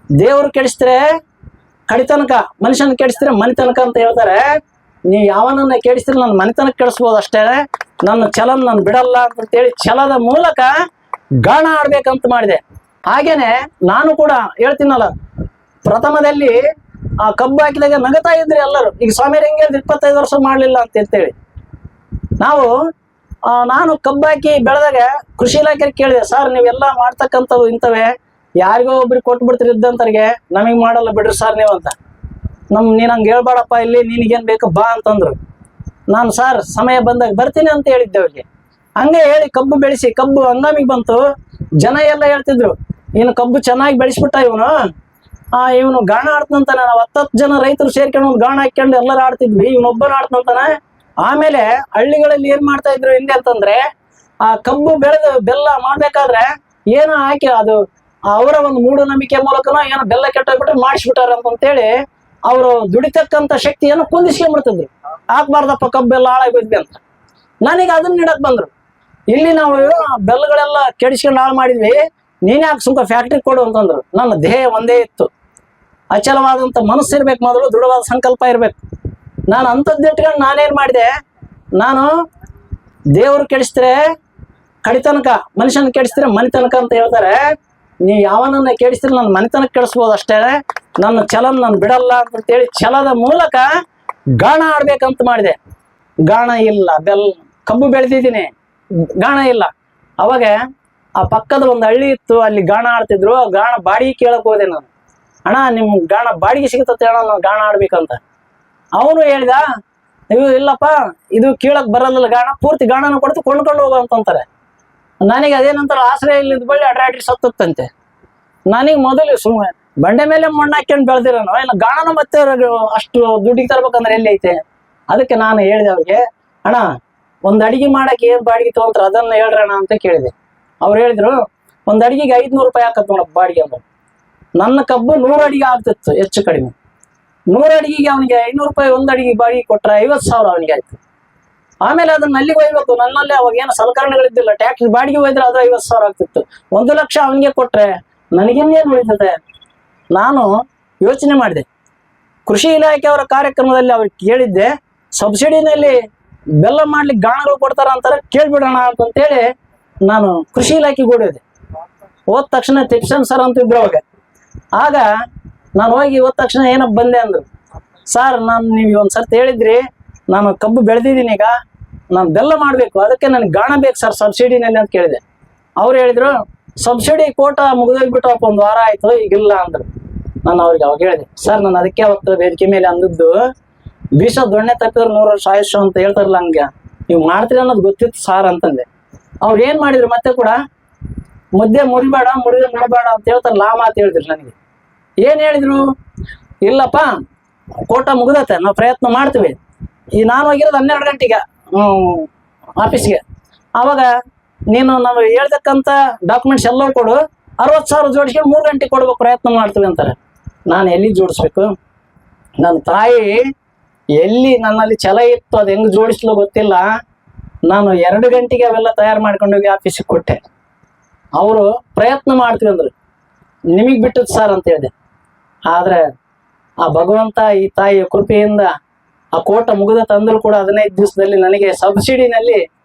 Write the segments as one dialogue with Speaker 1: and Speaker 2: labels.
Speaker 1: ದೇವ್ರು ಕೆಡಿಸಿದ್ರೆ ಕಡಿತನಕ, ಮನುಷ್ಯನ ಕೆಡಿಸಿದ್ರೆ ಮನಿತನಕ ಅಂತ ಹೇಳ್ತಾರೆ. ನೀವು ಯಾವನನ್ನ ಕೆಡಿಸಿದ್ರೆ ನನ್ನ ಮನಿತನಕ ಕೆಡಿಸ್ಬೋದು ಅಷ್ಟೇ, ನನ್ನ ಛಲನ ನಾನು ಬಿಡಲ್ಲ ಅಂತೇಳಿ ಛಲದ ಮೂಲಕ ಗಾಣ ಆಡ್ಬೇಕಂತ ಮಾಡಿದೆ. ಹಾಗೇನೆ ನಾನು ಕೂಡ ಹೇಳ್ತೀನಲ್ಲ, ಪ್ರಥಮದಲ್ಲಿ ಆ ಕಬ್ಬು ಹಾಕಿದಾಗ ನಗತಾ ಇದ್ರಿ ಎಲ್ಲರೂ. ಈಗ ಸ್ವಾಮಿಯರ್ ಹೆಂಗೆ 25 ವರ್ಷ ಮಾಡ್ಲಿಲ್ಲ ಅಂತೇಳಿ ನಾನು ಕಬ್ಬು ಹಾಕಿ ಬೆಳೆದಾಗ ಕೃಷಿ ಇಲಾಖೆ ಕೇಳಿದೆ, ಸರ್ ನೀವೆಲ್ಲ ಮಾಡ್ತಕ್ಕಂಥವು ಇಂಥವೇ ಯಾರಿಗೋ ಒಬ್ರಿಗೆ ಕೊಟ್ಬಿಡ್ತೀರಿ ಇದ್ದಂತರಿಗೆ, ನಮಗ್ ಮಾಡಲ್ಲ ಬಿಡ್ರಿ ಸರ್ ನೀವು ಅಂತ. ನೀನ್ ಹಂಗೆ ಹೇಳ್ಬೇಡಪ್ಪ, ಇಲ್ಲಿ ನಿನಗೇನ್ ಬೇಕು ಬಾ ಅಂತಂದ್ರು. ನಾನು ಸರ್ ಸಮಯ ಬಂದಾಗ ಬರ್ತೀನಿ ಅಂತ ಹೇಳಿದ್ದೆ ಅವ್ರಿಗೆ. ಹಂಗೆ ಹೇಳಿ ಕಬ್ಬು ಬೆಳೆಸಿ ಕಬ್ಬು ಹಂಗಾಮಿಗೆ ಬಂತು. ಜನ ಎಲ್ಲ ಹೇಳ್ತಿದ್ರು, ಇನ್ನು ಕಬ್ಬು ಚೆನ್ನಾಗಿ ಬೆಳೆಸ್ಬಿಟ್ಟ ಇವನು ಗಾಣ ಆಡ್ತಂತಾನೆ. ನಾವು 10 ಜನ ರೈತರು ಸೇರ್ಕೊಂಡು ಒಂದು ಗಾಣ ಹಾಕೊಂಡು ಎಲ್ಲರೂ ಆಡ್ತಿದ್ವಿ, ಇವನೊಬ್ಬನ ಆಡ್ತಂತಾನೆ. ಆಮೇಲೆ ಹಳ್ಳಿಗಳಲ್ಲಿ ಏನ್ ಮಾಡ್ತಾ ಇದ್ರು ಹಿಂದೆ ಅಂತಂದ್ರೆ, ಆ ಕಬ್ಬು ಬೆಳೆದು ಬೆಲ್ಲ ಮಾಡ್ಬೇಕಾದ್ರೆ ಏನೋ ಹಾಕಿ ಅದು ಅವರ ಒಂದು ಮೂಢನಂಬಿಕೆ ಮೂಲಕನೋ ಏನೋ ಬೆಲ್ಲ ಕೆಟ್ಟೋಗ್ಬಿಟ್ರೆ ಮಾಡಿಸ್ಬಿಟ್ಟಾರ ಅಂತೇಳಿ ಅವರು ದುಡಿತಕ್ಕಂಥ ಶಕ್ತಿಯನ್ನು ಕುಂದಿಸ್ಕೊಂಡ್ಬಿಡ್ತಿದ್ರು. ಹಾಕ್ಬಾರ್ದಪ್ಪ ಕಬ್ಬೆಲ್ಲ ಹಾಳಾಗೋದ್ವಿ ಅಂತ. ನನಗೆ ಅದನ್ನ ನೀಡಕ್ ಬಂದ್ರು. ಇಲ್ಲಿ ನಾವು ಬೆಲ್ಲಗಳೆಲ್ಲ ಕೆಡಿಸ್ಕೊಂಡು ಹಾಳು ಮಾಡಿದ್ವಿ, ನೀನೇ ಯಾಕೆ ಸುಮ್ಕ ಫ್ಯಾಕ್ಟ್ರಿ ಕೊಡು ಅಂತಂದ್ರು. ನನ್ನ ಧ್ಯೇಯ ಒಂದೇ ಇತ್ತು, ಅಚಲವಾದಂತ ಮನಸ್ಸು ಇರ್ಬೇಕು, ಮೊದಲು ದೃಢವಾದ ಸಂಕಲ್ಪ ಇರ್ಬೇಕು. ನಾನು ಅಂಥದ್ದು ಇಟ್ಕೊಂಡು ನಾನೇನ್ ಮಾಡಿದೆ, ನಾನು ದೇವ್ರು ಕೆಡಿಸಿದ್ರೆ ಕಡಿತನಕ, ಮನುಷ್ಯನ ಕೆಡಿಸಿದ್ರೆ ಮನಿತನಕ ಅಂತ ಹೇಳ್ತಾರೆ. ನೀವು ಯಾವನನ್ನ ಕೆಡಿಸಿದ್ರೆ ನನ್ನ ಮನಿತನಕ ಕೆಡಿಸ್ಬೋದು ಅಷ್ಟೇ, ನನ್ನ ಛಲನ ನಾನು ಬಿಡಲ್ಲ ಅಂತೇಳಿ ಛಲದ ಮೂಲಕ ಗಾಣ ಆಡ್ಬೇಕಂತ ಮಾಡಿದೆ. ಗಾಣ ಇಲ್ಲ, ಕಬ್ಬು ಬೆಳೆದಿದ್ದೀನಿ, ಗಾಣ ಇಲ್ಲ. ಅವಾಗ ಆ ಪಕ್ಕದ ಒಂದು ಹಳ್ಳಿ ಇತ್ತು, ಅಲ್ಲಿ ಗಾಣ ಆಡ್ತಿದ್ರು. ಗಾಣ ಬಾಡಿಗೆ ಕೇಳಕ್ ಹೋದೆ ನಾನು. ಅಣ್ಣ ನಿಮ್ ಗಾಣ ಬಾಡಿಗೆ ಸಿಗುತ್ತತ್ತೆ ಅಣ್ಣ, ನಾನು ಗಾಣ ಆಡ್ಬೇಕಂತ. ಅವನು ಹೇಳಿದ, ಇಲ್ಲಪ್ಪ ಇದು ಕೀಳಕ್ ಬರಲ್ಲ, ಗಾಣ ಪೂರ್ತಿ ಗಾಣನ ಕೊಡ್ತು ಕೊಂಡ್ಕೊಂಡು ಹೋಗೋ ಅಂತಂತಾರೆ. ನನಗೆ ಅದೇನಂತಾರೆ, ಆಶ್ರಯ ಇಲ್ಲಿದ್ ಬಳ್ಳಿ ಅಡ್ರಾಟಿ ಸತ್ತಂತೆ. ನನಗೆ ಮೊದಲು ಸುಮ್ಮನೆ ಬಂಡೆ ಮೇಲೆ ಮಣ್ಣು ಹಾಕ್ಯಂಡು ಬೆಳೆದಿರೋನು, ಇಲ್ಲ ಗಾಣನ ಮತ್ತೆ ಅಷ್ಟು ದುಡ್ಡಿಗೆ ತರ್ಬೇಕಂದ್ರೆ ಎಲ್ಲಿ ಐತೆ. ಅದಕ್ಕೆ ನಾನು ಹೇಳಿದೆ ಅವ್ರಿಗೆ, ಅಣ್ಣ ಒಂದ್ ಅಡಿಗೆ ಮಾಡಕ್ಕೆ ಏನ್ ಬಾಡಿಗೆ ತಗೊಂತಾರೆ ಅದನ್ನ ಹೇಳ್ರಣ ಅಂತ ಕೇಳಿದೆ. ಅವ್ರು ಹೇಳಿದ್ರು, ಒಂದ್ ಅಡಿಗೆಗೆ 500 ರೂಪಾಯಿ ಹಾಕತ್ ನೋಡಪ್ಪ ಬಾಡಿಗೆ ಅಂದ್ರು. ನನ್ನ ಕಬ್ಬು 100 ಅಡಿಗೆ ಆಗ್ತಿತ್ತು ಹೆಚ್ಚು ಕಡಿಮೆ. 100 ಅಡಿಗೆಗೆ ಅವನಿಗೆ 500 ರೂಪಾಯಿ ಒಂದ್ ಅಡಿಗೆ ಬಾಡಿಗೆ ಕೊಟ್ರೆ 50,000 ಅವನಿಗೆ ಆಯ್ತು. ಆಮೇಲೆ ಅದನ್ನ ಅಲ್ಲಿಗೆ ಒಯ್ಬೇಕು, ನನ್ನಲ್ಲಿ ಅವಾಗ ಏನು ಸಲಕರಣೆಗಳಿದ್ದಿಲ್ಲ, ಟ್ಯಾಕ್ಟ್ರಿ ಬಾಡಿಗೆ ಹೋಯ್ದ್ರೆ ಅದು 50,000 ಆಗ್ತಿತ್ತು. 1 ಲಕ್ಷ ಅವನಿಗೆ ಕೊಟ್ರೆ ನನಗೇನೇನು ಉಳಿತದೆ. ನಾನು ಯೋಚನೆ ಮಾಡಿದೆ, ಕೃಷಿ ಇಲಾಖೆಯವರ ಕಾರ್ಯಕ್ರಮದಲ್ಲಿ ಅವ್ರಿಗೆ ಕೇಳಿದ್ದೆ, ಸಬ್ಸಿಡಿನಲ್ಲಿ ಬೆಲ್ಲ ಮಾಡ್ಲಿಕ್ಕೆ ಗಾಣಗಳು ಕೊಡ್ತಾರ ಅಂತಾರೆ, ಕೇಳ್ಬಿಡೋಣ ಅಂತಂತೇಳಿ ನಾನು ಕೃಷಿ ಇಲಾಖೆಗೆ ಓಡಿದೆ. ಹೋದ ತಕ್ಷಣ ತಿಪ್ಸನ್ ಸರ್ ಅಂತಿದ್ರು ಅವಾಗ. ಆಗ ನಾನು ಹೋಗಿ ಹೋದ ತಕ್ಷಣ ಏನಪ್ಪ ಬಂದೆ ಅಂದ್ರು, ಸರ್ ನೀವು ಒಂದ್ಸರ್ತಿ ಹೇಳಿದ್ರಿ, ನಾನು ಕಬ್ಬು ಬೆಳೆದಿದ್ದೀನಿ, ಈಗ ನಾನು ಬೆಲ್ಲ ಮಾಡ್ಬೇಕು, ಅದಕ್ಕೆ ನನಗೆ ಗಾಣ ಬೇಕು ಸರ್ ಸಬ್ಸಿಡಿನಲ್ಲಿ ಅಂತ ಕೇಳಿದೆ. ಅವ್ರು ಹೇಳಿದ್ರು, ಸಬ್ಸಿಡಿ ಕೋಟ ಮುಗಿದೋಗ್ಬಿಟ್ಟಪ್ಪ, 1 ವಾರ ಆಯ್ತು, ಈಗಿಲ್ಲ ಅಂದ್ರು. ನಾನು ಅವ್ರಿಗೆ ಅವಾಗ ಹೇಳಿದೆ, ಸರ್ ನಾನು ಅದಕ್ಕೆ ಅವತ್ತು ವೇದಿಕೆ ಮೇಲೆ ಅಂದದ್ದು, ಬೀಸ ದೊಣ್ಣೆ ತಪ್ಪಿದ್ರೆ 100 ವರ್ಷ ಆಯುಷ್ ಅಂತ ಹೇಳ್ತಾರಲ್ಲ, ಹಂಗೆ ನೀವು ಮಾಡ್ತೀರಿ ಅನ್ನೋದು ಗೊತ್ತಿತ್ತು ಸಾರ್ ಅಂತಂದೆ. ಅವ್ರು ಏನ್ ಮಾಡಿದ್ರು, ಮತ್ತೆ ಕೂಡ ಮುದ್ದೆ ಮುರಿಬೇಡ, ಮುರಿದೆ ಮುಡಬೇಡ ಅಂತ ಹೇಳ್ತಾರಲ್ಲ, ಆ ಮಾತು ಹೇಳಿದ್ರು. ನನಗೆ ಏನ್ ಹೇಳಿದ್ರು, ಇಲ್ಲಪ್ಪ ಕೋಟ ಮುಗ್ದತ್ತೆ, ನಾವು ಪ್ರಯತ್ನ ಮಾಡ್ತೀವಿ. ನಾನು ಹೋಗಿರೋದು 12 ಗಂಟೆಗೆ ಆಫೀಸ್ಗೆ. ಆವಾಗ ನೀನು ನಾವು ಹೇಳ್ತಕ್ಕಂಥ ಡಾಕ್ಯುಮೆಂಟ್ಸ್ ಎಲ್ಲ ಕೊಡು, 60,000 ಜೋಡಿಸ್ಕೊಂಡು 3 ಗಂಟೆಗೆ ಕೊಡ್ಬೇಕು, ಪ್ರಯತ್ನ ಮಾಡ್ತೀವಿ ಅಂತಾರೆ. ನಾನು ಎಲ್ಲಿ ಜೋಡಿಸ್ಬೇಕು? ನನ್ನ ತಾಯಿ ಎಲ್ಲಿ ನನ್ನಲ್ಲಿ ಛಲ ಇತ್ತು, ಅದು ಹೆಂಗ್ ಜೋಡಿಸ್ಲೋ ಗೊತ್ತಿಲ್ಲ. ನಾನು 2 ಗಂಟೆಗೆ ಅವೆಲ್ಲ ತಯಾರು ಮಾಡ್ಕೊಂಡೋಗಿ ಆಫೀಸಿಗೆ ಕೊಟ್ಟೆ. ಅವರು ಪ್ರಯತ್ನ ಮಾಡ್ತೀವಿ ಅಂದ್ರು. ನಿಮಗ್ ಬಿಟ್ಟದ್ ಸರ್ ಅಂತ ಹೇಳಿದೆ. ಆದ್ರೆ ಆ ಭಗವಂತ ಈ ತಾಯಿಯ ಕೃಪೆಯಿಂದ ಆ ಕೋಟ ಮುಗಿದ ತಂದ್ರು ಕೂಡ 15 ದಿವಸದಲ್ಲಿ ನನಗೆ ಸಬ್ಸಿಡಿನಲ್ಲಿ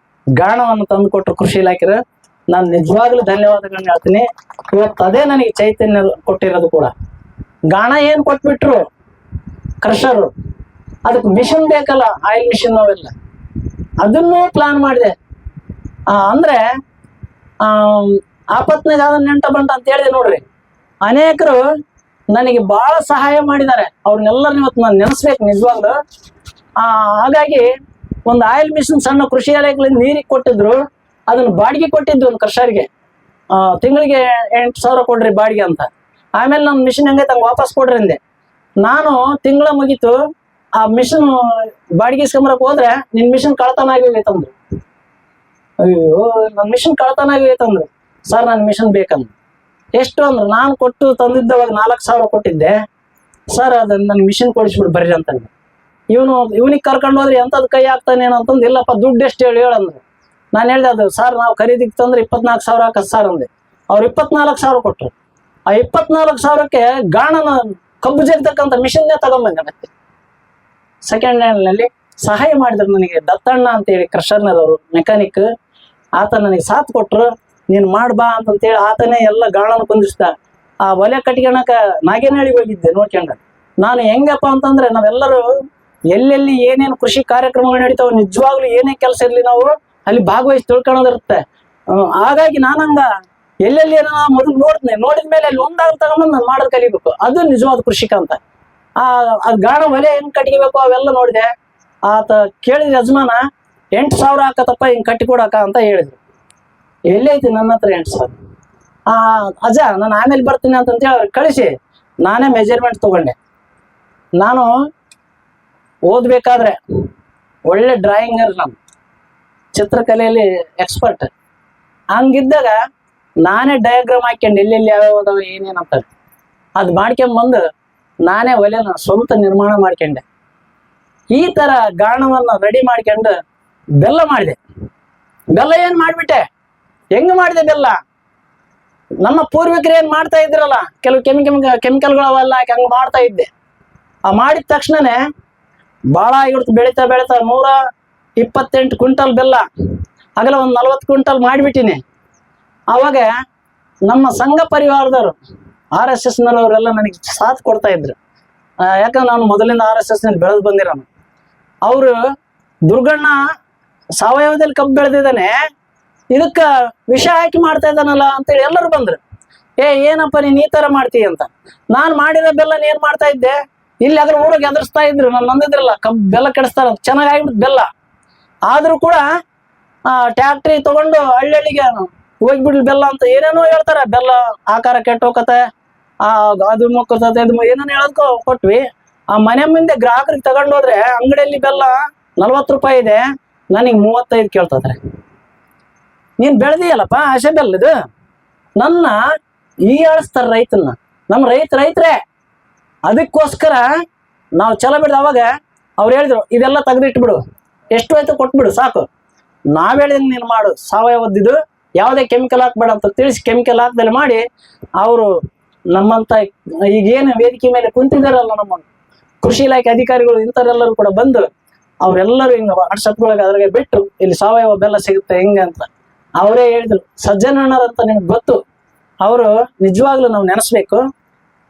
Speaker 1: ಗಾಣವನ್ನು ತಂದು ಕೊಟ್ಟರು ಕೃಷಿ ಇಲಾಖೆ. ನಾನು ನಿಜವಾಗ್ಲೂ ಧನ್ಯವಾದಗಳನ್ನ ಹೇಳ್ತೀನಿ. ಇವತ್ತು ಅದೇ ನನಗೆ ಚೈತನ್ಯ ಕೊಟ್ಟಿರೋದು ಕೂಡ. ಗಾಣ ಏನ್ ಕೊಟ್ಬಿಟ್ರು ಕ್ರಷರು, ಅದಕ್ಕೆ ಮಿಷನ್ ಬೇಕಲ್ಲ, ಆಯಿಲ್ ಮಿಷನ್ ಅವೆಲ್ಲ, ಅದನ್ನೂ ಪ್ಲಾನ್ ಮಾಡಿದೆ. ಅಂದ್ರೆ ಆಪತ್ನಾಗ ಅದನ್ನ ನೆಂಟ ಬಂಟ ಅಂತ ಹೇಳಿದೆ ನೋಡ್ರಿ. ಅನೇಕರು ನನಗೆ ಬಹಳ ಸಹಾಯ ಮಾಡಿದ್ದಾರೆ, ಅವ್ರನ್ನೆಲ್ಲರನ್ನ ಇವತ್ತು ನಾನು ನೆನೆಸ್ಬೇಕು ನಿಜವಾಗ್ಲು. ಹಾಗಾಗಿ ಒಂದು ಆಯಿಲ್ ಮಿಷನ್ ಸಣ್ಣ ಕೃಷಿ ಇಲಾಖೆಗಳಿಂದ ನೀರಿಗೆ ಕೊಟ್ಟಿದ್ರು, ಅದನ್ನ ಬಾಡಿಗೆ ಕೊಟ್ಟಿದ್ದು ಒಂದು ಕೃಷಿಯರಿಗೆ. ತಿಂಗಳಿಗೆ 8,000 ಕೊಡ್ರಿ ಬಾಡಿಗೆ ಅಂತ. ಆಮೇಲೆ ನನ್ನ ಮಿಷನ್ ಹೆಂಗೈತೆ ಹಂಗೆ ವಾಪಸ್ ಕೊಡ್ರಿ ಅಂದೆ. ನಾನು ತಿಂಗಳ ಮುಗೀತು, ಆ ಮಿಷನ್ ಬಾಡಿಗೆ ಇಸ್ಕೊಂಬರಕ್ ಹೋದ್ರೆ ನಿನ್ ಮಿಷನ್ ಕಳ್ತನ ಆಗಿತ್ತಂದ್ರು. ಅಯ್ಯೋ ನನ್ನ ಮಿಷನ್ ಕಳ್ತನ ಆಗಿತ್ತಂದ್ರು. ಸರ್ ನನ್ನ ಮಿಷನ್ ಬೇಕಂದ್ರು. ಎಷ್ಟು ಅಂದ್ರು, ನಾನು ಕೊಟ್ಟು ತಂದಿದ್ದವಾಗ 4,000 ಕೊಟ್ಟಿದ್ದೆ ಸರ್, ಅದನ್ನ ನನ್ನ ಮಿಷನ್ ಕೊಡಿಸ್ಬಿಟ್ಟು ಬರ್ರಿ ಅಂತಂದ್ರೆ. ಇವನಿಗೆ ಕರ್ಕೊಂಡು ಹೋದ್ರೆ ಎಂತದ್ ಕೈ ಆಗ್ತಾನೇನೋ ಅಂತಂದು, ಇಲ್ಲಪ್ಪ ದುಡ್ಡು ಎಷ್ಟು ಹೇಳಂದ್ರು. ನಾನು ಹೇಳ್ದೆ, ಅದು ಸರ್ ನಾವು ಖರೀದಿಗೆ ತಂದ್ರೆ 24,000 ಹಾಕತ್ ಸರ್ ಅಂದೆ. ಅವ್ರು 24,000 ಕೊಟ್ರು. ಆ 24,000ಕ್ಕೆ ಗಾಣನ ಕಬ್ಬು ಜಗ್ತಕ್ಕಂಥ ಮಿಷನ್ನೇ ತಗೊಂಡ್ಬಂದೆ. ಮತ್ತೆ ಸೆಕೆಂಡ್ ಹ್ಯಾಂಡ್ ನಲ್ಲಿ ಸಹಾಯ ಮಾಡಿದ್ರು ನನಗೆ ದತ್ತಣ್ಣ ಅಂತೇಳಿ ಕ್ರಷರ್ನದವರು ಮೆಕ್ಯಾನಿಕ್. ಆತ ನನಗೆ ಸಾಥ್ ಕೊಟ್ರು, ನೀನ್ ಮಾಡ್ಬಾ ಅಂತಂತೇಳಿ ಆತನೇ ಎಲ್ಲ ಗಾಣನ ಕುಂದಿಸ್ದ. ಆ ಒಲೆ ಕಟ್ಕೊಳಕ ನಾಗೇನಹಳ್ಳಿಗೆ ಹೋಗಿದ್ದೆ ನೋಡ್ಕೊಂಡ. ನಾನು ಹೆಂಗಪ್ಪ ಅಂತಂದ್ರೆ ನಾವೆಲ್ಲರೂ ಎಲ್ಲೆಲ್ಲಿ ಏನೇನು ಕೃಷಿ ಕಾರ್ಯಕ್ರಮಗಳು ನಡೀತಾವ, ನಿಜವಾಗ್ಲೂ ಏನೇ ಕೆಲಸ ಇರ್ಲಿ ನಾವು ಅಲ್ಲಿ ಭಾಗವಹಿಸಿ ತಿಳ್ಕೊಳ್ಳೋದಿರುತ್ತೆ. ಹಾಗಾಗಿ ನಾನಂಗ ಎಲ್ಲೆಲ್ಲಿ ಏನೋ ಮೊದಲು ನೋಡಿದ್ಮೇಲೆ ಅಲ್ಲಿ ಒಂದಾಗ ತಗೊಂಡು ನಾನು ಮಾಡೋದು ಕಲಿಬೇಕು. ಅದು ನಿಜವಾದ ಕೃಷಿಕ ಅಂತ. ಅದ್ ಗಾಣ ಒಲೆ ಹೆಂಗ್ ಕಟ್ಕೋಬೇಕು ಅವೆಲ್ಲ ನೋಡಿದೆ. ಆತ ಕೇಳಿದ ಯಜಮಾನ 8,000 ಹಾಕತ್ತಪ್ಪ ಹಿಂಗ್ ಕಟ್ಟಿ ಕೊಡಕ ಅಂತ ಹೇಳಿದ್ರು. ಎಲ್ಲೈತಿ ನನ್ನ ಹತ್ರ 8,000? ಅಜ್ಜ ನಾನು ಆಮೇಲೆ ಬರ್ತೀನಿ ಅಂತಂತೇಳಿ ಅವ್ರಿಗೆ ಕಳಿಸಿ ನಾನೇ ಮೆಜರ್ಮೆಂಟ್ ತಗೊಂಡೆ. ನಾನು ಓದ್ಬೇಕಾದ್ರೆ ಒಳ್ಳೆ ಡ್ರಾಯಿಂಗರ್, ನಾನು ಚಿತ್ರಕಲೆಯಲ್ಲಿ ಎಕ್ಸ್ಪರ್ಟ್. ಹಂಗಿದ್ದಾಗ ನಾನೇ ಡಯಾಗ್ರಾಮ್ ಹಾಕ್ಯಂಡು ಎಲ್ಲೆಲ್ಲಿ ಯಾವ್ಯಾವ ಅದಾವ ಏನೇನಂತ ಅದ್ ಮಾಡ್ಕೊಂಬಂದು ನಾನೇ ಒಲೆನ ಸ್ವಂತ ನಿರ್ಮಾಣ ಮಾಡ್ಕೊಂಡೆ. ಈ ತರ ಗಾಣವನ್ನ ರೆಡಿ ಮಾಡ್ಕೊಂಡು ಬೆಲ್ಲ ಮಾಡಿದೆ. ಬೆಲ್ಲ ಏನ್ ಮಾಡ್ಬಿಟ್ಟೆ, ಹೆಂಗ್ ಮಾಡಿದೆ ಬೆಲ್ಲ? ನಮ್ಮ ಪೂರ್ವಿಕರು ಏನ್ ಮಾಡ್ತಾ ಇದ್ರಲ್ಲ, ಕೆಲವು ಕೆಮಿಕಲ್ಗಳು ಅವೆಲ್ಲ ಹಾಕಿ ಹಂಗ ಮಾಡ್ತಾ ಇದ್ದೆ. ಆ ಮಾಡಿದ ತಕ್ಷಣನೇ ಬಾಳ ಇಡ್ತು, ಬೆಳೀತಾ 128 ಕ್ವಿಂಟಲ್ ಬೆಲ್ಲ ಆಗಲ್ಲ, ಒಂದ್ 40 ಕ್ವಿಂಟಲ್ ಮಾಡಿಬಿಟ್ಟಿನಿ. ಅವಾಗ ನಮ್ಮ ಸಂಘ ಪರಿವಾರದವರು RSS ನವರೆಲ್ಲ ನನಗೆ ಸಾಥ್ ಕೊಡ್ತಾ ಇದ್ರು. ಯಾಕಂದ್ರೆ ನಾನು ಮೊದಲಿಂದ RSS ನಲ್ಲಿ ಬೆಳೆದು ಬಂದಿರೋನು. ಅವರು ದುರ್ಗಣ್ಣ ಸಾವಯವದಲ್ಲಿ ಕಬ್ಬು ಬೆಳೆದಿದ್ದಾನೆ, ಇದಕ್ಕ ವಿಷ ಹಾಕಿ ಮಾಡ್ತಾ ಇದ್ದಾನಲ್ಲ ಅಂತೇಳಿ ಎಲ್ಲರೂ ಬಂದ್ರು. ಏನಪ್ಪ ನೀನ್ ಈ ತರ ಮಾಡ್ತೀಯ ಅಂತ. ನಾನ್ ಮಾಡಿರೋ ಬೆಲ್ಲ ಏನ್ ಮಾಡ್ತಾ ಇದ್ದೆ, ಇಲ್ಲಿ ಅದ್ರ ಊರಿಗೆ ಎದುರಿಸ್ತಾ ಇದ್ರು, ನಾನು ನಂದಿದ್ರಲ್ಲ ಕಬ್ಬು ಬೆಲ್ಲ ಕೆಡಿಸ್ತಾರ ಚೆನ್ನಾಗ್ ಆಗ್ಬಿಟ್ಟು ಬೆಲ್ಲ. ಆದ್ರೂ ಕೂಡ ಟ್ಯಾಕ್ಟ್ರಿ ತಗೊಂಡು ಹಳ್ಳಿಗೆ ಹೋಗ್ಬಿಡ್ಲಿ ಬೆಲ್ಲ ಅಂತ ಏನೇನೋ ಹೇಳ್ತಾರೆ. ಬೆಲ್ಲ ಆಕಾರ ಕೆಟ್ಟೋಕತ್ತೆ, ಅದು ಮುಕ್ಕತ್ತೆ, ಅದು ಏನೇನೋ ಹೇಳೋದ್ಕೋ ಕೊಟ್ವಿ. ಆ ಮನೆ ಮುಂದೆ ಗ್ರಾಹಕರಿಗೆ ತಗೊಂಡೋದ್ರೆ ಅಂಗಡಿಯಲ್ಲಿ ಬೆಲ್ಲ 40 ರೂಪಾಯಿ ಇದೆ, ನನಗೆ 35 ಕೇಳ್ತದ್ರೆ. ನೀನ್ ಬೆಳೆದಿಯಲ್ಲಪ್ಪ ಆಸೆ ಬೆಲ್ಲ ಇದು ನನ್ನ ಹೀಯಾಳಿಸ್ತಾರ ರೈತನ್ನ. ನಮ್ಮ ರೈತರೇ ಅದಕ್ಕೋಸ್ಕರ ನಾವು ಛಲ ಬಿಡ್ದು. ಅವಾಗ ಅವ್ರು ಹೇಳಿದ್ರು ಇದೆಲ್ಲ ತೆಗೆದಿಟ್ಬಿಡು, ಎಷ್ಟು ಆಯ್ತು ಕೊಟ್ಬಿಡು ಸಾಕು, ನಾವ್ ಹೇಳಿದಂಗೆ ನೀನು ಮಾಡು, ಸಾವಯವದ್ದಿದು ಯಾವುದೇ ಕೆಮಿಕಲ್ ಹಾಕ್ಬೇಡ ಅಂತ ತಿಳಿಸಿ ಕೆಮಿಕಲ್ ಹಾಕ್ದಲ್ಲಿ ಮಾಡಿ ಅವರು ನಮ್ಮಂತ ಈಗೇನು ವೇದಿಕೆ ಮೇಲೆ ಕುಂತಿದಾರಲ್ಲ ನಮ್ಮ ಕೃಷಿ ಇಲಾಖೆ ಅಧಿಕಾರಿಗಳು ಇಂಥವರೆಲ್ಲರೂ ಕೂಡ ಬಂದು ಅವರೆಲ್ಲರೂ ಹಿಂಗ ವಾಟ್ಸಪ್ಗಳಿಗೆ ಅದ್ರಾಗೆ ಬಿಟ್ಟು ಇಲ್ಲಿ ಸಾವಯವ ಬೆಲ್ಲ ಸಿಗುತ್ತೆ ಹೆಂಗೆ ಅಂತ ಅವರೇ ಹೇಳಿದ್ರು. ಸಜ್ಜನಣ್ಣರಂತ ನಿಮ್ಗೆ ಗೊತ್ತು, ಅವರು ನಿಜವಾಗ್ಲೂ ನಾವು ನೆನೆಸ್ಬೇಕು.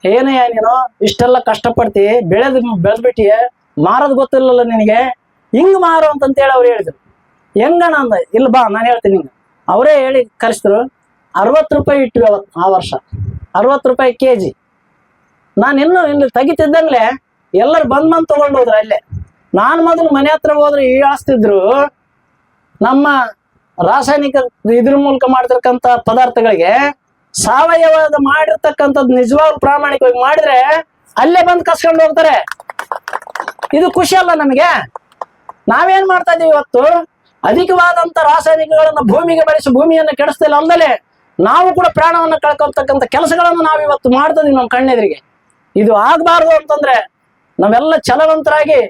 Speaker 1: ಏನಯ್ಯ ನೀನು ಇಷ್ಟೆಲ್ಲ ಕಷ್ಟಪಡ್ತಿ, ಬೆಳೆದ್ಬಿಟ್ಟಿಯ, ಮಾರೋದು ಗೊತ್ತಿಲ್ಲಲ್ಲ ನಿನಗೆ, ಹಿಂಗ್ ಮಾರು ಅಂತಂತೇಳಿ ಅವ್ರು ಹೇಳಿದ್ರು. ಹೆಂಗಣ ಅಂದ, ಇಲ್ಲ ಬಾ ನಾನು ಹೇಳ್ತೀನಿ ಹಿಂಗ. ಅವರೇ ಹೇಳಿ ಕರೆಸಿದ್ರು. 60 ರೂಪಾಯಿ ಇಟ್ವಿ ಅವತ್ತು, ಆ ವರ್ಷ 60 ರೂಪಾಯಿ kg. ನಾನು ಇನ್ನು ತೆಗಿತಿದ್ದಂಗ್ಲೆ ಎಲ್ಲರೂ ಬಂದ್ ತಗೊಂಡು ಹೋದ್ರು. ಅಲ್ಲೇ ನಾನು ಮೊದಲು ಮನೆ ಹತ್ರ ಹೋದ್ರೆ ಹೀಯಾಳಿಸ್ತಿದ್ರು. ನಮ್ಮ ರಾಸಾಯನಿಕ ಇದ್ರ ಮೂಲಕ ಮಾಡ್ತಿರ್ಕಂತ ಪದಾರ್ಥಗಳಿಗೆ ಸಾವಯವದ ಮಾಡಿರ್ತಕ್ಕಂಥದ್ದು ನಿಜವಾಗ್ಲೂ ಪ್ರಾಮಾಣಿಕವಾಗಿ ಮಾಡಿದ್ರೆ ಅಲ್ಲೇ ಬಂದು ಕಸ್ಕೊಂಡು ಹೋಗ್ತಾರೆ. ಇದು ಖುಷಿ ಅಲ್ಲ ನಮಗೆ? ನಾವೇನ್ ಮಾಡ್ತಾ ಇದೀವಿ ಇವತ್ತು, ಅಧಿಕವಾದಂತ ರಾಸಾಯನಿಕಗಳನ್ನ ಭೂಮಿಗೆ ಬಳಸಿ ಭೂಮಿಯನ್ನ ಕೆಡಿಸ್ತಿಲ್ಲ ಅಲ್ಲದೆ ನಾವು ಕೂಡ ಪ್ರಾಣವನ್ನ ಕಳ್ಕೊಳ್ತಕ್ಕಂಥ ಕೆಲಸಗಳನ್ನು ನಾವು ಇವತ್ತು ಮಾಡ್ತಾ ಇದೀವಿ ನಮ್ಮ ಕಣ್ಣೆದುರಿಗೆ. ಇದು ಆಗ್ಬಾರ್ದು ಅಂತಂದ್ರೆ ನಾವೆಲ್ಲ ಛಲವಂತರಾಗಿ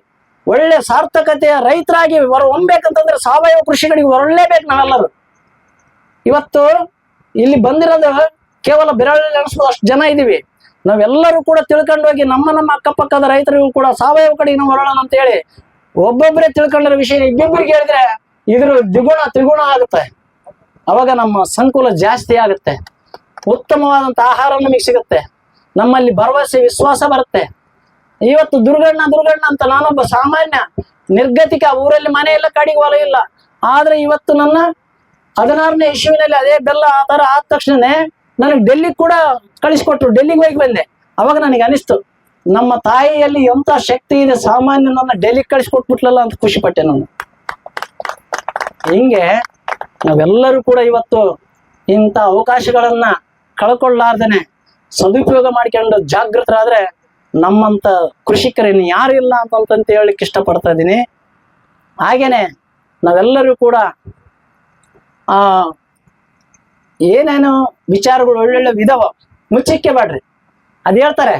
Speaker 1: ಒಳ್ಳೆ ಸಾರ್ಥಕತೆಯ ರೈತರಾಗಿ ಹೊರಹೊಮ್ಬೇಕಂತಂದ್ರೆ ಸಾವಯವ ಕೃಷಿಗಳಿಗೆ ಹೊರಲೇಬೇಕು ನಾವೆಲ್ಲರೂ. ಇವತ್ತು ಇಲ್ಲಿ ಬಂದಿರೋದು ಕೇವಲ ಬೆರಳಲ್ಲಿ ಅನಿಸ್ಬೋದು ಅಷ್ಟು ಜನ ಇದೀವಿ. ನಾವೆಲ್ಲರೂ ಕೂಡ ತಿಳ್ಕೊಂಡು ಹೋಗಿ ನಮ್ಮ ಅಕ್ಕಪಕ್ಕದ ರೈತರಿಗೂ ಕೂಡ ಸಾವಯವ ಕಡೆಗೆ ನಾವು ಹೊರಡೋಣ ಅಂತ ಹೇಳಿ ಒಬ್ಬೊಬ್ಬರೇ ತಿಳ್ಕೊಂಡಿರೋ ವಿಷಯ ಇಬ್ಬೊಬ್ಬರಿಗೆ ಹೇಳಿದ್ರೆ ಇದ್ರ ತ್ರಿಗುಣ ಆಗುತ್ತೆ. ಅವಾಗ ನಮ್ಮ ಸಂಕುಲ ಜಾಸ್ತಿ ಆಗುತ್ತೆ, ಉತ್ತಮವಾದಂತ ಆಹಾರ ನಮಗೆ ಸಿಗುತ್ತೆ, ನಮ್ಮಲ್ಲಿ ಭರವಸೆ ವಿಶ್ವಾಸ ಬರುತ್ತೆ. ಇವತ್ತು ದುರ್ಗಣ್ಣ ಅಂತ ನಾನೊಬ್ಬ ಸಾಮಾನ್ಯ ನಿರ್ಗತಿಕ, ಊರಲ್ಲಿ ಮನೆ ಇಲ್ಲ, ಕಾಡಿಗೆ ಹೊಲ ಇಲ್ಲ. ಆದ್ರೆ ಇವತ್ತು ನನ್ನ 16ನೇ ಇಸ್ವಿನಲ್ಲಿ ಅದೇ ಬೆಲ್ಲ ಆ ತರ ಆದ ತಕ್ಷಣನೇ ನನಗೆ ಡೆಲ್ಲಿ ಕೂಡ ಕಳಿಸ್ಕೊಟ್ರು. ಡೆಲ್ಲಿಗೆ ಹೋಗಿ ಬಂದೆ. ಅವಾಗ ನನಗೆ ಅನಿಸ್ತು, ನಮ್ಮ ತಾಯಿಯಲ್ಲಿ ಎಂತ ಶಕ್ತಿ ಇದೆ, ಸಾಮಾನ್ಯ ನನ್ನ ಡೆಲ್ಲಿಗೆ ಕಳಿಸ್ಕೊಟ್ಬಿಟ್ಲಲ್ಲ ಅಂತ ಖುಷಿ ಪಟ್ಟೆ ನಾನು. ಹಿಂಗೆ ನಾವೆಲ್ಲರೂ ಕೂಡ ಇವತ್ತು ಇಂಥ ಅವಕಾಶಗಳನ್ನ ಕಳ್ಕೊಳ್ಳಾರ್ದೇನೆ ಸದುಪಯೋಗ ಮಾಡ್ಕೊಂಡು ಜಾಗೃತರಾದ್ರೆ ನಮ್ಮಂತ ಕೃಷಿಕರೇನು ಯಾರು ಇಲ್ಲ ಅಂತ ಹೇಳಲಿಕ್ಕೆ ಇಷ್ಟಪಡ್ತಾ ಇದ್ದೀನಿ. ಹಾಗೇನೆ ನಾವೆಲ್ಲರೂ ಕೂಡ ಏನೇನು ವಿಚಾರಗಳು ಒಳ್ಳೊಳ್ಳೆ ವಿಧವ ಮುಚ್ಚಿಕ್ಕೆ ಬಾಡ್ರಿ. ಅದ್ ಹೇಳ್ತಾರೆ,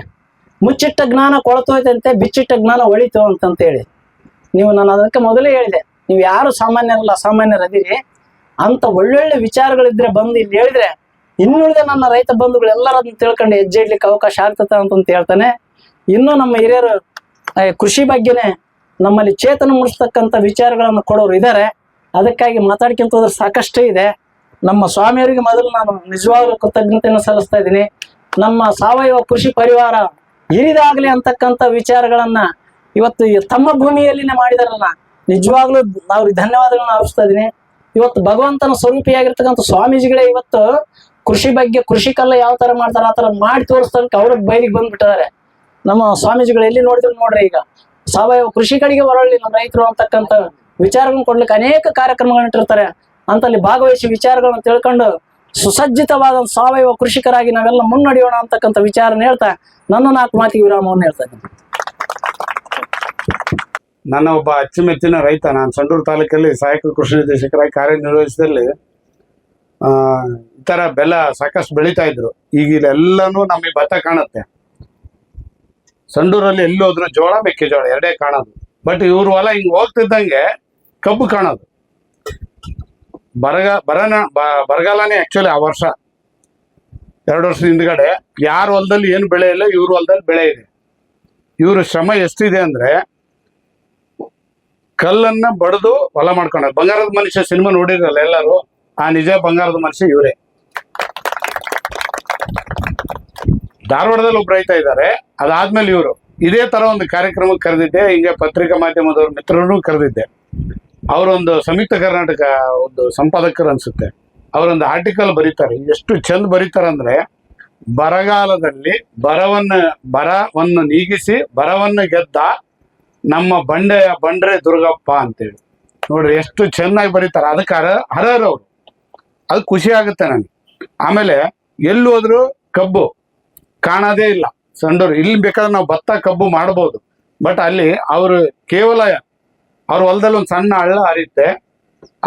Speaker 1: ಮುಚ್ಚಿಟ್ಟ ಜ್ಞಾನ ಕೊಳತೋಯ್ತಂತೆ, ಬಿಚ್ಚಿಟ್ಟ ಜ್ಞಾನ ಒಳಿತು ಅಂತಂತೇಳಿ. ನಾನು ಅದಕ್ಕೆ ಮೊದಲೇ ಹೇಳಿದೆ, ನೀವು ಯಾರು ಸಾಮಾನ್ಯರಲ್ಲ, ಅಸಾಮಾನ್ಯರದಿರಿ. ಅಂತ ಒಳ್ಳೊಳ್ಳೆ ವಿಚಾರಗಳಿದ್ರೆ ಬಂದು ಇಲ್ಲಿ ಹೇಳಿದ್ರೆ ಇನ್ನುಳಿದ ನನ್ನ ರೈತ ಬಂಧುಗಳು ಎಲ್ಲರನ್ನ ತಿಳ್ಕೊಂಡು ಹೆಜ್ಜೆ ಇಡ್ಲಿಕ್ಕೆ ಅವಕಾಶ ಆಗ್ತದೆ ಅಂತ ಹೇಳ್ತಾನೆ. ಇನ್ನು ನಮ್ಮ ಹಿರಿಯರು ಕೃಷಿ ಬಗ್ಗೆನೆ ನಮ್ಮಲ್ಲಿ ಚೇತನ ಮೂಡಿಸ್ತಕ್ಕಂಥ ವಿಚಾರಗಳನ್ನು ಕೊಡೋರು ಇದ್ದಾರೆ. ಅದಕ್ಕಾಗಿ ಮಾತಾಡ್ಕೊಂತ ಹೋದ್ರೆ ಸಾಕಷ್ಟೇ ಇದೆ. ನಮ್ಮ ಸ್ವಾಮಿಯವರಿಗೆ ಮೊದಲು ನಾನು ನಿಜವಾಗ್ಲೂ ಕೃತಜ್ಞತೆಯನ್ನು ಸಲ್ಲಿಸ್ತಾ ಇದ್ದೀನಿ. ನಮ್ಮ ಸಾವಯವ ಕೃಷಿ ಪರಿವಾರ ಹಿರಿದಾಗ್ಲಿ ಅಂತಕ್ಕಂಥ ವಿಚಾರಗಳನ್ನ ಇವತ್ತು ತಮ್ಮ ಭೂಮಿಯಲ್ಲಿನೇ ಮಾಡಿದಾರಲ್ಲ, ನಿಜವಾಗ್ಲೂ ಅವ್ರಿಗೆ ಧನ್ಯವಾದಗಳನ್ನ ಅರ್ಪಿಸ್ತಾ ಇದ್ದೀನಿ. ಇವತ್ತು ಭಗವಂತನ ಸ್ವರೂಪಿಯಾಗಿರ್ತಕ್ಕಂಥ ಸ್ವಾಮೀಜಿಗಳೇ ಇವತ್ತು ಕೃಷಿ ಬಗ್ಗೆ ಕೃಷಿಕಲ್ಲ ಯಾವ ತರ ಮಾಡ್ತಾರೆ ಆ ತರ ಮಾಡಿ ತೋರಿಸ್ತಕ್ಕೆ ಅವ್ರ ಬಯಲಿಗೆ ಬಂದ್ಬಿಟ್ಟಿದ್ದಾರೆ. ನಮ್ಮ ಸ್ವಾಮೀಜಿಗಳು ಎಲ್ಲಿ ನೋಡಿದ್ರು ನೋಡ್ರಿ, ಈಗ ಸಾವಯವ ಕೃಷಿ ಕಡೆಗೆ ಹೊರಳಿ ನಮ್ಮ ರೈತರು ಅಂತಕ್ಕಂಥ ವಿಚಾರಗಳನ್ನ ಕೊಡ್ಲಿಕ್ಕೆ ಅನೇಕ ಕಾರ್ಯಕ್ರಮಗಳನ್ನ ಇಟ್ಟಿರ್ತಾರೆ. ಅಂತಲ್ಲಿ ಭಾಗವಹಿಸಿ ವಿಚಾರಗಳನ್ನ ತಿಳ್ಕೊಂಡು ಸುಸಜ್ಜಿತವಾದ ಸಾವಯವ ಕೃಷಿಕರಾಗಿ ನಾವೆಲ್ಲ ಮುನ್ನಡೆಯೋಣ ಅಂತಕ್ಕಂಥ ವಿಚಾರನ ಹೇಳ್ತಾ ನನ್ನ 4 ಮಾತಿಗೆ ವಿರಾಮವನ್ನು ಹೇಳ್ತಾ ಇದ್ದೀನಿ.
Speaker 2: ನನ್ನ ಒಬ್ಬ ಅಚ್ಚುಮೆಚ್ಚಿನ ರೈತ, ನಾನು ಸಂಡೂರು ತಾಲೂಕಲ್ಲಿ ಸಹಾಯಕ ಕೃಷಿ ನಿರ್ದೇಶಕರಾಗಿ ಕಾರ್ಯನಿರ್ವಹಿಸಿದಲ್ಲಿ ಈ ತರ ಬೆಲ್ಲ ಸಾಕಷ್ಟು ಬೆಳೀತಾ ಇದ್ರು. ಈಗ ಇಲ್ಲೆಲ್ಲಾನು ನಮಗೆ ಭತ್ತ ಕಾಣುತ್ತೆ. ಸಂಡೂರಲ್ಲಿ ಎಲ್ಲಿ ಹೋದ್ರು ಜೋಳ ಮೆಕ್ಕೆಜೋಳ ಎರಡೇ ಕಾಣೋದು. ಬಟ್ ಇವ್ರ ಹೊಲ ಹಿಂಗ್ ಹೋಗ್ತಿದ್ದಂಗೆ ಕಬ್ಬು ಕಾಣೋದು. ಬರಗಾಲನೇ ಆಕ್ಚುಲಿ ಆ ವರ್ಷ, 2 ವರ್ಷದ ಹಿಂದ್ಗಡೆ ಯಾರ ಹೊಲದಲ್ಲಿ ಏನು ಬೆಳೆ ಇಲ್ಲ, ಇವ್ರ ಹೊಲದಲ್ಲಿ ಬೆಳೆ ಇದೆ. ಇವ್ರ ಶ್ರಮ ಎಷ್ಟಿದೆ ಅಂದ್ರೆ ಕಲ್ಲನ್ನ ಬಡ್ದು ಹೊಲ ಮಾಡ್ಕೊಂಡ. ಬಂಗಾರದ ಮನುಷ್ಯ ಸಿನಿಮಾ ನೋಡಿರಲ್ಲ ಎಲ್ಲರೂ, ಆ ನಿಜ ಬಂಗಾರದ ಮನುಷ್ಯ ಇವರೇ. ಧಾರವಾಡದಲ್ಲಿ ಒಬ್ಬ ರೈತ ಇದ್ದಾರೆ. ಅದಾದ್ಮೇಲೆ ಇವರು ಇದೇ ತರ ಒಂದು ಕಾರ್ಯಕ್ರಮಕ್ಕೆ ಕರೆದಿದ್ದೆ. ಹಿಂಗೆ ಪತ್ರಿಕಾ ಮಾಧ್ಯಮದವ್ರ ಮಿತ್ರರನ್ನು ಕರೆದಿದ್ದೆ. ಅವರೊಂದು ಸಂಯುಕ್ತ ಕರ್ನಾಟಕ ಒಂದು ಸಂಪಾದಕರು ಅನ್ಸುತ್ತೆ. ಅವರೊಂದು ಆರ್ಟಿಕಲ್ ಬರೀತಾರೆ. ಎಷ್ಟು ಚಂದ ಬರೀತಾರಂದ್ರೆ, ಬರಗಾಲದಲ್ಲಿ ಬರವನ್ನು ನೀಗಿಸಿ ಬರವನ್ನು ಗೆದ್ದ ನಮ್ಮ ಬಂಡ್ರೆ ದುರ್ಗಪ್ಪ ಅಂತೇಳಿ. ನೋಡ್ರಿ ಎಷ್ಟು ಚೆನ್ನಾಗಿ ಬರೀತಾರೆ. ಅದಕ್ಕೆ ಹರರವ್ರು, ಅದು ಖುಷಿ ಆಗುತ್ತೆ ನನಗೆ. ಆಮೇಲೆ ಎಲ್ಲಿ ಹೋದ್ರು ಕಬ್ಬು ಕಾಣೋದೇ ಇಲ್ಲ ಸಂಡೂರು. ಇಲ್ಲಿ ಬೇಕಾದ್ರೆ ನಾವು ಭತ್ತ ಕಬ್ಬು ಮಾಡ್ಬೋದು, ಬಟ್ ಅಲ್ಲಿ ಅವರು ಕೇವಲ ಅವ್ರ ಹೊಲದಲ್ಲಿ ಒಂದು ಸಣ್ಣ ಹಳ್ಳ ಹರಿಯುತ್ತೆ.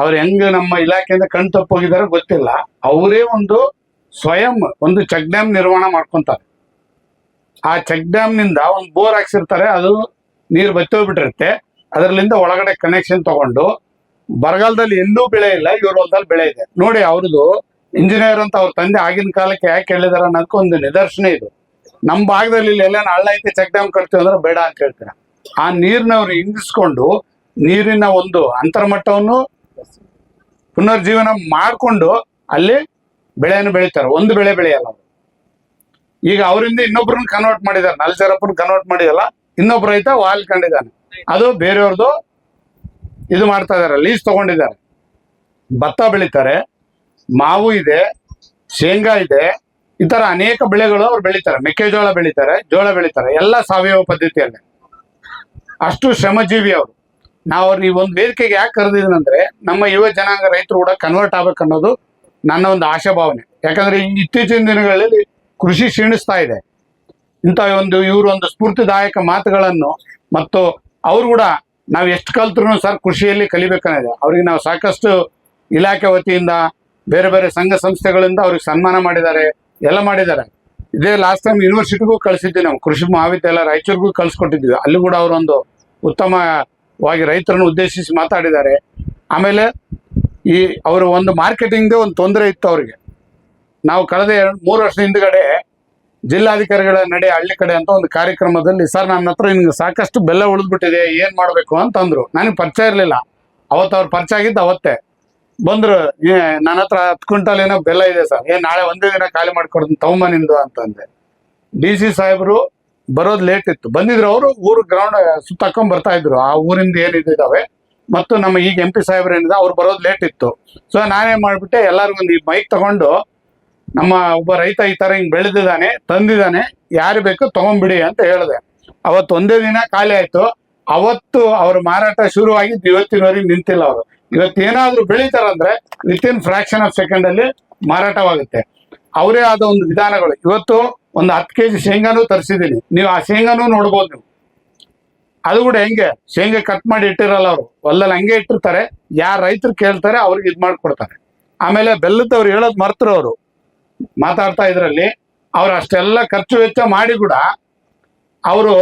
Speaker 2: ಅವ್ರು ಹೆಂಗ್ ನಮ್ಮ ಇಲಾಖೆಯಿಂದ ಕಣ್ ತಪ್ಪೋಗಿದಾರೋ ಗೊತ್ತಿಲ್ಲ. ಅವರೇ ಒಂದು ಸ್ವಯಂ ಒಂದು ಚೆಕ್ ಡ್ಯಾಮ್ ನಿರ್ಮಾಣ ಮಾಡ್ಕೊಂತಾರೆ. ಆ ಚೆಕ್ ಡ್ಯಾಮ್ ನಿಂದ ಒಂದು ಬೋರ್ ಹಾಕ್ಸಿರ್ತಾರೆ. ಅದು ನೀರು ಬತ್ತೋಗ್ಬಿಟ್ಟಿರುತ್ತೆ. ಅದರಲ್ಲಿಂದ ಒಳಗಡೆ ಕನೆಕ್ಷನ್ ತಗೊಂಡು ಬರಗಾಲದಲ್ಲಿ ಎಲ್ಲೂ ಬೆಳೆ ಇಲ್ಲ, ಇವ್ರ ಹೊಲದಲ್ಲಿ ಬೆಳೆ ಇದೆ. ನೋಡಿ, ಅವ್ರದ್ದು ಇಂಜಿನಿಯರ್ ಅಂತ ಅವ್ರ ತಂದೆ ಆಗಿನ ಕಾಲಕ್ಕೆ ಯಾಕೆ ಹೇಳಿದಾರ ಅನ್ನೋದಕ್ಕೆ ಒಂದು ನಿದರ್ಶನ ಇದು. ನಮ್ಮ ಭಾಗದಲ್ಲಿ ಇಲ್ಲಿ ಎಲ್ಲ ಹಳ್ಳ ಐತೆ ಚೆಕ್ ಡ್ಯಾಮ್ ಕಟ್ತೀವಿ ಅಂದ್ರೆ ಬೇಡ ಅಂತ ಹೇಳ್ತಾರೆ. ಆ ನೀರ್ನ ಅವ್ರು ಇಂಗಿಸ್ಕೊಂಡು ನೀರಿನ ಒಂದು ಅಂತರ್ಮಟ್ಟವನ್ನು ಪುನರ್ಜೀವನ ಮಾಡಿಕೊಂಡು ಅಲ್ಲಿ ಬೆಳೆಯನ್ನು ಬೆಳೀತಾರೆ. ಒಂದು ಬೆಳೆ ಬೆಳೆಯಲ್ಲ ಅವರು. ಈಗ ಅವರಿಂದ ಇನ್ನೊಬ್ರನ್ನ ಕನ್ವರ್ಟ್ ಮಾಡಿದ್ದಾರೆ. ನಲ್ಸರಪ್ಪನ ಕನ್ವರ್ಟ್ ಮಾಡಿದಲ್ಲ, ಇನ್ನೊಬ್ಬ ರೈತ ವಾಲ್ ಕಂಡಿದ್ದಾನೆ. ಅದು ಬೇರೆಯವ್ರದ್ದು ಇದು ಮಾಡ್ತಾ ಇದಾರೆ, ಲೀಸ್ ತಗೊಂಡಿದ್ದಾರೆ. ಭತ್ತ ಬೆಳೀತಾರೆ, ಮಾವು ಇದೆ, ಶೇಂಗಾ ಇದೆ, ಈ ತರ ಅನೇಕ ಬೆಳೆಗಳು ಅವ್ರು ಬೆಳೀತಾರೆ. ಮೆಕ್ಕೆಜೋಳ ಬೆಳೀತಾರೆ, ಜೋಳ ಬೆಳೀತಾರೆ, ಎಲ್ಲ ಸಾವಯವ ಪದ್ಧತಿಯಲ್ಲೇ. ಅಷ್ಟು ಶ್ರಮಜೀವಿ ಅವರು. ನಾವು ಅವ್ರನ್ನ ಈ ಒಂದು ವೇದಿಕೆಗೆ ಯಾಕೆ ಕರೆದಿದ್ದೀನಂದ್ರೆ, ನಮ್ಮ ಯುವ ಜನಾಂಗ ರೈತರು ಕೂಡ ಕನ್ವರ್ಟ್ ಆಗ್ಬೇಕು ಅನ್ನೋದು ನನ್ನ ಒಂದು ಆಶಾಭಾವನೆ. ಯಾಕಂದ್ರೆ ಇತ್ತೀಚಿನ ದಿನಗಳಲ್ಲಿ ಕೃಷಿ ಕ್ಷೀಣಿಸ್ತಾ ಇದೆ. ಇಂಥ ಇವರು ಒಂದು ಸ್ಫೂರ್ತಿದಾಯಕ ಮಾತುಗಳನ್ನು ಮತ್ತು ಅವ್ರು ಕೂಡ ನಾವು ಎಷ್ಟು ಕಲ್ತ್ರು ಸರ್ ಕೃಷಿಯಲ್ಲಿ ಕಲಿಬೇಕನ್ನಿದೆ. ಅವ್ರಿಗೆ ನಾವು ಸಾಕಷ್ಟು ಇಲಾಖೆ ವತಿಯಿಂದ ಬೇರೆ ಬೇರೆ ಸಂಘ ಸಂಸ್ಥೆಗಳಿಂದ ಅವ್ರಿಗೆ ಸನ್ಮಾನ ಮಾಡಿದ್ದಾರೆ, ಎಲ್ಲ ಮಾಡಿದ್ದಾರೆ. ಇದೇ ಲಾಸ್ಟ್ ಟೈಮ್ ಯೂನಿವರ್ಸಿಟಿಗೂ ಕಳಿಸಿದ್ವಿ, ನಾವು ಕೃಷಿ ಮಹಾವಿದ್ಯಾಲಯ ರಾಯಚೂರಿಗೂ ಕಳಿಸ್ಕೊಟ್ಟಿದ್ವಿ. ಅಲ್ಲಿ ಕೂಡ ಅವರೊಂದು ಉತ್ತಮವಾಗಿ ರೈತರನ್ನು ಉದ್ದೇಶಿಸಿ ಮಾತಾಡಿದ್ದಾರೆ. ಆಮೇಲೆ ಈ ಅವರು ಒಂದು ಮಾರ್ಕೆಟಿಂಗ್ಗೆ ಒಂದು ತೊಂದರೆ ಇತ್ತು ಅವ್ರಿಗೆ. ನಾವು ಕಳೆದ 3 ವರ್ಷದ ಹಿಂದ್ಗಡೆ ಜಿಲ್ಲಾಧಿಕಾರಿಗಳ ನಡೆ ಹಳ್ಳಿ ಕಡೆ ಅಂತ ಒಂದು ಕಾರ್ಯಕ್ರಮದಲ್ಲಿ, ಸರ್ ನನ್ನ ಹತ್ರ ನಿಮ್ಗೆ ಸಾಕಷ್ಟು ಬೆಲ್ಲ ಉಳಿದ್ಬಿಟ್ಟಿದೆ, ಏನ್ ಮಾಡ್ಬೇಕು ಅಂತಂದ್ರು. ನನಗೆ ಪರಿಚಯ ಇರಲಿಲ್ಲ. ಅವತ್ತು ಅವ್ರು ಪರಿಚಯ ಆಗಿದ್ದು ಅವತ್ತೇ ಬಂದ್ರು. ನನ್ನ ಹತ್ರ 10 ಕ್ವಿಂಟಲ್ ಏನೋ ಬೆಲ್ಲ ಇದೆ ಸರ್, ನಾಳೆ ಒಂದೇ ದಿನ ಖಾಲಿ ಮಾಡ್ಕೊಡ್ತೀನಿ ತಗೊಂಬನಿಂದು ಅಂತಂದೆ. DC ಸಾಹೇಬರು ಬರೋದು ಲೇಟ್ ಇತ್ತು. ಬಂದಿದ್ರು ಅವರು, ಊರು ಗ್ರೌಂಡ್ ಸುತ್ತಾಕೊಂಡ್ ಬರ್ತಾ ಇದ್ರು. ಆ ಊರಿಂದ ಏನಿದ್ದಾವೆ ಮತ್ತು ನಮ್ಮ ಈಗ MP ಸಾಹೇಬ್ರು ಏನಿದೆ ಅವ್ರು ಬರೋದು ಲೇಟ್ ಇತ್ತು. ಸೊ ನಾನೇನ್ ಮಾಡ್ಬಿಟ್ಟೆ, ಎಲ್ಲರಿಗೂ ಒಂದು ಈ ಮೈಕ್ ತಗೊಂಡು, ನಮ್ಮ ಒಬ್ಬ ರೈತ ಈ ತರ ಹಿಂಗ್ ಬೆಳೆದಿದ್ದಾನೆ, ತಂದಿದ್ದಾನೆ, ಯಾರು ಬೇಕು ತಗೊಂಡ್ಬಿಡಿ ಅಂತ ಹೇಳಿದೆ. ಅವತ್ತು ಒಂದೇ ದಿನ ಖಾಲಿ ಆಯ್ತು. ಅವತ್ತು ಅವ್ರ ಮಾರಾಟ ಶುರುವಾಗಿದ್ದು ಇವತ್ತಿನವರೆಗೆ ನಿಂತಿಲ್ಲ. ಅವರು ಇವತ್ತೇನಾದ್ರೂ ಬೆಳೀತಾರಂದ್ರೆ ವಿತಿನ್ ಫ್ರಾಕ್ಷನ್ ಆಫ್ ಸೆಕೆಂಡ್ ಅಲ್ಲಿ ಮಾರಾಟವಾಗುತ್ತೆ. ಅವರೇ ಆದ ಒಂದು ವಿಧಾನಗಳು. ಇವತ್ತು ಒಂದು 10 kg ಶೇಂಗಾನು ತರಿಸಿದ್ದೀನಿ. ನೀವು ಆ ಶೇಂಗಾನು ನೋಡ್ಬೋದು. ನೀವು ಅದು ಕೂಡ ಹೆಂಗೆ ಶೇಂಗಾ ಕಟ್ ಮಾಡಿ ಇಟ್ಟಿರಲ್ಲ, ಅವರು ಹೊಲದಲ್ಲಿ ಹಂಗೆ ಇಟ್ಟಿರ್ತಾರೆ. ಯಾರು ರೈತರು ಕೇಳ್ತಾರೆ ಅವ್ರಿಗೆ ಇದು ಮಾಡ್ಕೊಡ್ತಾರೆ. ಆಮೇಲೆ ಬೆಲ್ಲದವ್ರು ಹೇಳೋದು ಮರ್ತರು. ಅವರು ಮಾತಾಡ್ತಾ ಇದ್ರಲ್ಲಿ ಅವ್ರು ಅಷ್ಟೆಲ್ಲ ಖರ್ಚು ವೆಚ್ಚ ಮಾಡಿ ಕೂಡ ಅವರು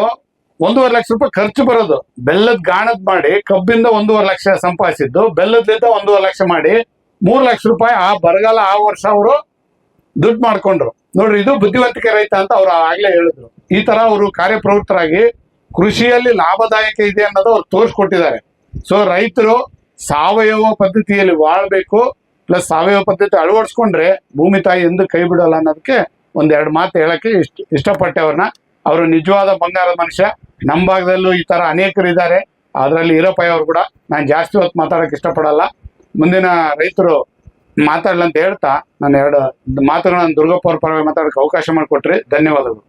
Speaker 2: 1.5 ಲಕ್ಷ ರೂಪಾಯಿ ಖರ್ಚು ಬರೋದು. ಬೆಲ್ಲದ ಗಾಣದ್ ಮಾಡಿ ಕಬ್ಬಿಂದ 1.5 ಲಕ್ಷ ಸಂಪಾದಿಸಿದ್ದು, ಬೆಲ್ಲದಿಂದ 1.5 ಲಕ್ಷ ಮಾಡಿ 3 ಲಕ್ಷ ರೂಪಾಯಿ ಆ ಬರಗಾಲ ಆ ವರ್ಷ ಅವರು ದುಡ್ಡು ಮಾಡ್ಕೊಂಡ್ರು. ನೋಡ್ರಿ, ಇದು ಬುದ್ಧಿವಂತಿಕೆ ರೈತ ಅಂತ ಅವ್ರು ಆಗ್ಲೇ ಹೇಳಿದ್ರು. ಈ ತರ ಅವರು ಕಾರ್ಯಪ್ರವೃತ್ತರಾಗಿ ಕೃಷಿಯಲ್ಲಿ ಲಾಭದಾಯಕ ಇದೆ ಅನ್ನೋದು ಅವ್ರು ತೋರಿಸ್ಕೊಟ್ಟಿದ್ದಾರೆ. ಸೊ ರೈತರು ಸಾವಯವ ಪದ್ಧತಿಯಲ್ಲಿ ವಾಳ್ಬೇಕು, ಪ್ಲಸ್ ಸಾವಯವ ಪದ್ಧತಿ ಅಳವಡಿಸ್ಕೊಂಡ್ರೆ ಭೂಮಿ ತಾಯಿ ಎಂದು ಕೈ ಬಿಡಲ್ಲ ಅನ್ನೋದಕ್ಕೆ ಒಂದೆರಡು ಮಾತು ಹೇಳಕ್ಕೆ ಇಷ್ಟಪಟ್ಟೆ ಅವ್ರನ್ನ. ಅವರು ನಿಜವಾದ ಬಂಗಾರದ ಮನುಷ್ಯ. ನಮ್ಮ ಭಾಗದಲ್ಲೂ ಈ ತರ ಅನೇಕರು ಇದ್ದಾರೆ, ಅದರಲ್ಲಿ ಈರಪ್ಪಯ್ಯ ಅವರು ಕೂಡ. ನಾನು ಜಾಸ್ತಿ ಹೊತ್ತು ಮಾತಾಡಕ್ಕೆ ಇಷ್ಟಪಡಲ್ಲ, ಮುಂದಿನ ರೈತರು ಮಾತಾಡಲ್ಲ ಅಂತ ಹೇಳ್ತಾ ನಾನು ಎರಡು ಮಾತುಗಳನ್ನ ದುರ್ಗಪ್ಪ ಅವ್ರ ಪರವಾಗಿ ಮಾತಾಡಕ್ಕೆ ಅವಕಾಶ ಮಾಡಿಕೊಟ್ರಿ. ಧನ್ಯವಾದಗಳು.